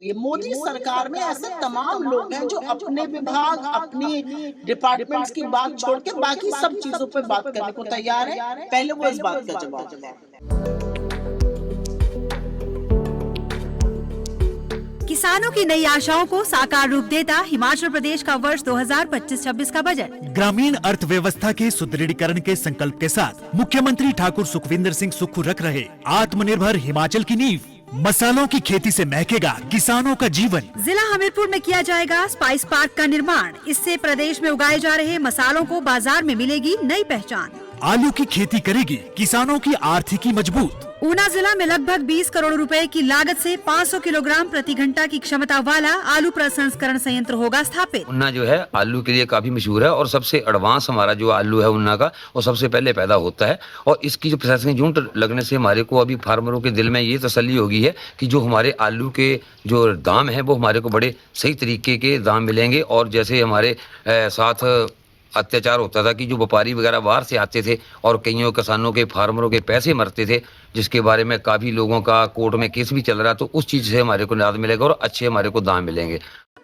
ये मोदी सरकार में ऐसे तमाम लोग हैं जो अपने विभाग, अपनी डिपार्टमेंट्स की बात छोड़ के बाकी सब चीजों पे बात करने को तैयार है। पहले वो इस बात का जवाब दें। किसानों की नई आशाओं को साकार रूप देता हिमाचल प्रदेश का वर्ष 2025-26 का बजट। ग्रामीण अर्थव्यवस्था के सुदृढ़ीकरण के संकल्प के साथ मुख्यमंत्री ठाकुर सुखविंदर सिंह सुक्खू रख रहे आत्मनिर्भर हिमाचल की नींव। मसालों की खेती से महकेगा किसानों का जीवन। जिला हमीरपुर में किया जाएगा स्पाइस पार्क का निर्माण। इससे प्रदेश में उगाए जा रहे मसालों को बाजार में मिलेगी नई पहचान। आलू की खेती करेगी किसानों की आर्थिकी मजबूत। ऊना जिला में लगभग 20 करोड़ रुपए की लागत से 500 किलोग्राम प्रति घंटा की क्षमता वाला आलू प्रसंस्करण संयंत्र होगा स्थापित। ऊना जो है आलू के लिए काफी मशहूर है और सबसे एडवांस हमारा जो आलू है ऊना का वो सबसे पहले पैदा होता है। और इसकी जो प्रोसेसिंग यूनिट लगने से हमारे को अभी फार्मरों के दिल में ये तसल्ली होगी है कि जो हमारे आलू के जो दाम है वो हमारे को बड़े सही तरीके के दाम मिलेंगे। और जैसे हमारे साथ अत्याचार होता था कि जो व्यापारी वगैरह बाहर से आते थे और कईयों किसानों के फार्मरों के पैसे मरते थे, जिसके बारे में काफी लोगों का कोर्ट में केस भी चल रहा, तो उस चीज से हमारे को निजात मिलेगा और अच्छे हमारे को दाम मिलेंगे।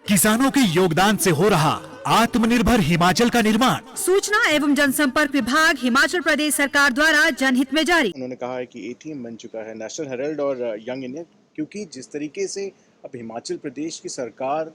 किसानों के योगदान से हो रहा आत्मनिर्भर हिमाचल का निर्माण। सूचना एवं जनसंपर्क विभाग हिमाचल प्रदेश सरकार द्वारा जनहित में जारी। उन्होंने कहा है कि एटीएम बन चुका है नेशनल हेराल्ड और यंग इंडिया, क्योंकि जिस तरीके से अब हिमाचल प्रदेश की सरकार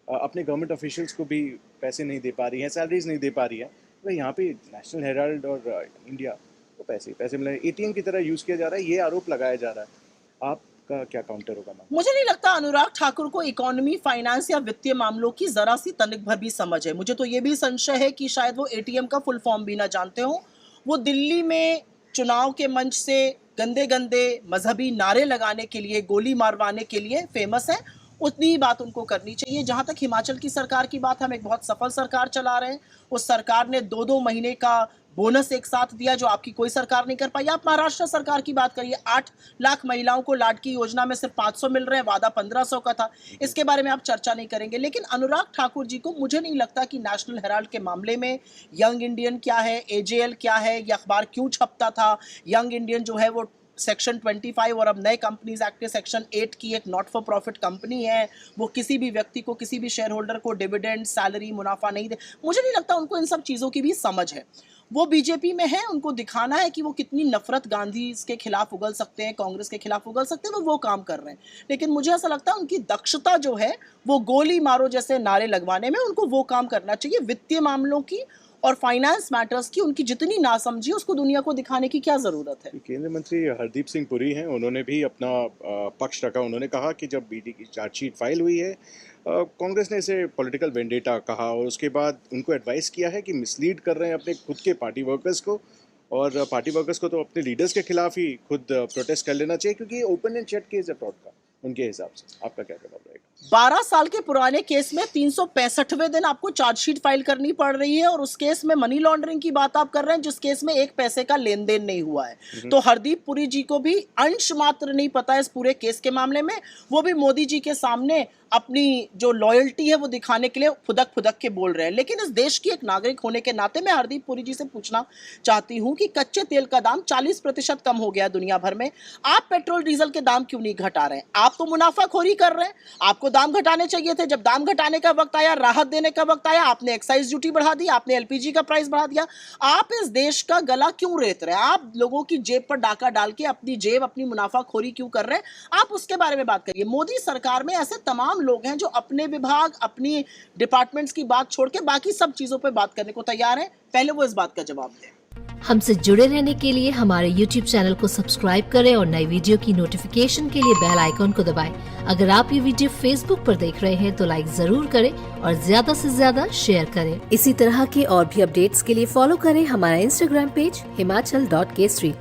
अपने गवर्नमेंट ऑफिशियल्स को भी पैसे नहीं दे पा रही है, सैलरीज नहीं दे पा रही है, तो यहाँ पे नेशनल हेराल्ड और इंडिया को पैसे मिले एटीएम की तरह यूज़ किया जा रहा है, ये आरोप लगाया जा रहा है। आपका क्या काउंटर होगा मैम? मुझे नहीं लगता अनुराग ठाकुर को इकोनॉमी, फाइनेंस या वित्तीय मामलों की जरा सी तनिक भर भी समझ है। मुझे तो ये भी संशय है कि शायद वो एटीएम का फुल फॉर्म भी ना जानते हो। वो दिल्ली में चुनाव के मंच से गंदे गंदे मजहबी नारे लगाने के लिए, गोली मारवाने के लिए फेमस है। उतनी ही बात उनको करनी चाहिए। जहां तक हिमाचल की सरकार की बात, हम एक बहुत सफल सरकार चला रहे हैं। उस सरकार ने 2-2 महीने का बोनस एक साथ दिया जो आपकी कोई सरकार नहीं कर पाई। आप महाराष्ट्र सरकार की बात करिए, 8 लाख महिलाओं को लाडकी योजना में सिर्फ 500 मिल रहे हैं, वादा 1500 का था। इसके बारे में आप चर्चा नहीं करेंगे। लेकिन अनुराग ठाकुर जी को मुझे नहीं लगता कि नेशनल हेराल्ड के मामले में यंग इंडियन क्या है, एजेएल क्या है, ये अखबार क्यों छपता था। यंग इंडियन जो है वो सेक्शन 25 और अब नए कंपनीज एक्ट के सेक्शन 8 की एक नॉट फॉर प्रॉफिट कंपनी है। वो किसी भी व्यक्ति को, किसी भी शेयर होल्डर को डिविडेंड, सैलरी, मुनाफा नहीं दे। मुझे नहीं लगता उनको इन सब चीज़ों की भी समझ है। वो बीजेपी में है, उनको दिखाना है कि वो कितनी नफरत गांधी के खिलाफ उगल सकते हैं, कांग्रेस के खिलाफ उगल सकते हैं, वो काम कर रहे हैं। लेकिन मुझे ऐसा लगता है उनकी दक्षता जो है वो गोली मारो जैसे नारे लगवाने में, उनको वो काम करना चाहिए। वित्तीय मामलों की और फाइनेंस मैटर्स की उनकी जितनी नासमझी उसको दुनिया को दिखाने की क्या जरूरत है। केंद्रीय मंत्री हरदीप सिंह पुरी हैं, उन्होंने भी अपना पक्ष रखा। उन्होंने कहा कि जब बीडी की चार्जशीट फाइल हुई है, कांग्रेस ने इसे पॉलिटिकल वेंडेटा कहा और उसके बाद उनको एडवाइस किया है कि मिसलीड कर रहे हैं अपने खुद के पार्टी वर्कर्स को, और पार्टी वर्कर्स को तो अपने लीडर्स के खिलाफ ही खुद प्रोटेस्ट कर लेना चाहिए, क्योंकि ये ओपन एंड शट केस है फ्रॉड का उनके हिसाब से। आपका क्या जवाब रहेगा? 12 साल के पुराने केस में 365वें दिन आपको चार्जशीट फाइल करनी पड़ रही है और उस केस में मनी लॉन्ड्रिंग की बात आप कर रहे हैं, जिस केस में 1 पैसे का लेन देन नहीं हुआ है। तो हरदीप पुरी जी को भी अंश मात्र नहीं पता है इस पूरे केस के मामले में। वो भी मोदी जी के सामने अपनी जो लॉयल्टी है वो दिखाने के लिए फुदक के बोल रहे हैं। लेकिन इस देश की एक नागरिक होने के नाते मैं हरदीप पुरी जी से पूछना चाहती हूँ कि कच्चे तेल का दाम 40% कम हो गया दुनिया भर में, आप पेट्रोल डीजल के दाम क्यों नहीं घटा रहे हैं? आप तो मुनाफाखोरी कर रहे हैं। आपको दाम घटाने चाहिए थे। जब दाम घटाने का वक्त आया, राहत देने का वक्त आया, आपने एक्साइज ड्यूटी बढ़ा दी, आपने एलपीजी का प्राइस बढ़ा दिया। आप इस देश का गला क्यों रेत रहे हैं? आप लोगों की जेब पर डाका डाल के अपनी जेब, अपनी मुनाफाखोरी क्यों कर रहे हैं? आप उसके बारे में बात करिए। मोदी सरकार में ऐसे तमाम लोग हैं जो अपने विभाग, अपनी डिपार्टमेंट्स की बात छोड़ के बाकी सब चीजों पे बात करने को तैयार हैं। पहले वो इस बात का जवाब दें। हमसे जुड़े रहने के लिए हमारे YouTube चैनल को सब्सक्राइब करें और नई वीडियो की नोटिफिकेशन के लिए बेल आइकॉन को दबाएं। अगर आप ये वीडियो Facebook पर देख रहे हैं तो लाइक जरूर करें और ज्यादा से ज्यादा शेयर करें। इसी तरह के और भी अपडेट्स के लिए फॉलो करें हमारा Instagram पेज himachal.केसरी।